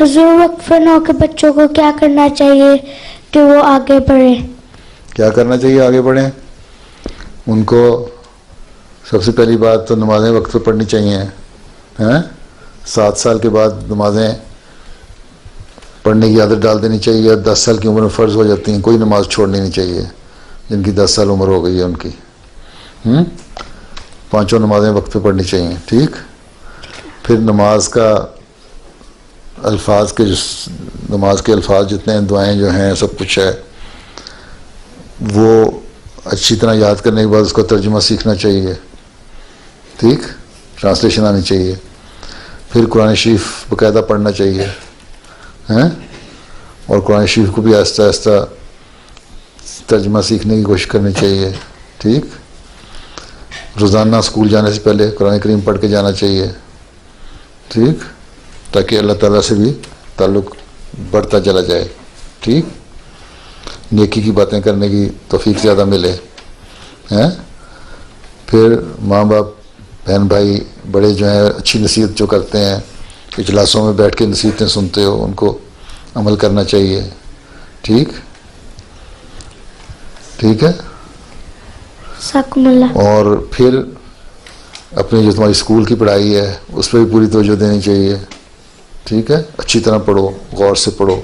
حضور وقفہ نو کے بچوں کو کیا کرنا چاہیے کہ وہ آگے بڑھیں؟ کیا کرنا چاہیے آگے بڑھیں؟ ان کو سب سے پہلی بات تو نمازیں وقت پہ پڑھنی چاہیے. 7 سال کے بعد نمازیں پڑھنے کی عادت ڈال دینی چاہیے. 10 سال کی عمر میں فرض ہو جاتی ہیں. کوئی نماز چھوڑنی نہیں چاہیے جن کی 10 سال عمر ہو گئی ہے ان کی. 5 نمازیں وقت پہ پڑھنی چاہیے. ٹھیک. پھر نماز کا الفاظ کے نماز کے الفاظ جتنے دعائیں جو ہیں سب کچھ ہے وہ اچھی طرح یاد کرنے کے بعد اس کا ترجمہ سیکھنا چاہیے. ٹھیک. ٹرانسلیشن آنی چاہیے. پھر قرآن شریف باقاعدہ پڑھنا چاہیے اور قرآن شریف کو بھی آہستہ آہستہ ترجمہ سیکھنے کی کوشش کرنی چاہیے. ٹھیک. روزانہ اسکول جانے سے پہلے قرآن کریم پڑھ کے جانا چاہیے. ٹھیک. تاکہ اللہ تعالیٰ سے بھی تعلق بڑھتا چلا جائے. ٹھیک. نیکی کی باتیں کرنے کی توفیق زیادہ ملے. پھر ماں باپ بہن بھائی بڑے جو ہیں اچھی نصیحت جو کرتے ہیں اجلاسوں میں بیٹھ کے نصیحتیں سنتے ہو ان کو عمل کرنا چاہیے. ٹھیک. ٹھیک ہے. ساکم اللہ. اور پھر اپنی جو تمہاری اسکول کی پڑھائی ہے اس پہ بھی پوری توجہ دینی چاہیے. ٹھیک ہے. اچھی طرح پڑھو, غور سے پڑھو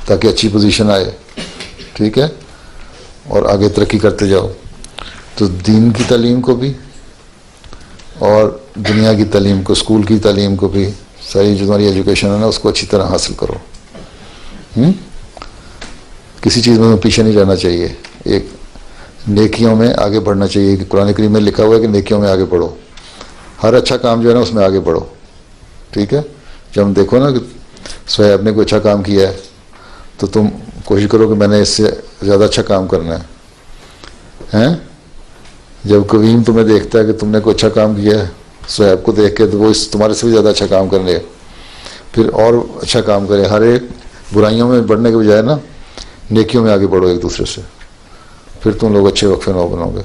تاکہ اچھی پوزیشن آئے. ٹھیک ہے. اور آگے ترقی کرتے جاؤ. تو دین کی تعلیم کو بھی اور دنیا کی تعلیم کو, اسکول کی تعلیم کو بھی, ساری جو تمہاری ایجوکیشن ہے نا اس کو اچھی طرح حاصل کرو. کسی چیز میں پیچھے نہیں رہنا چاہیے. ایک نیکیوں میں آگے بڑھنا چاہیے کہ قرآن کریم میں لکھا ہوا ہے کہ نیکیوں میں آگے بڑھو. ہر اچھا کام جو ہے نا اس میں آگے بڑھو. ٹھیک ہے. جب ہم دیکھو نا کہ صہیب نے کوئی اچھا کام کیا ہے تو تم کوشش کرو کہ میں نے اس سے زیادہ اچھا کام کرنا ہے. جب کویم تمہیں دیکھتا ہے کہ تم نے کوئی اچھا کام کیا ہے صہیب کو دیکھ کے تو وہ تمہارے سے بھی زیادہ اچھا کام کرنے گا, پھر اور اچھا کام کرے. ہر ایک برائیوں میں بڑھنے کے بجائے نا نیکیوں میں آگے بڑھو ایک دوسرے سے, پھر تم لوگ اچھے وقفے نو بنو گے.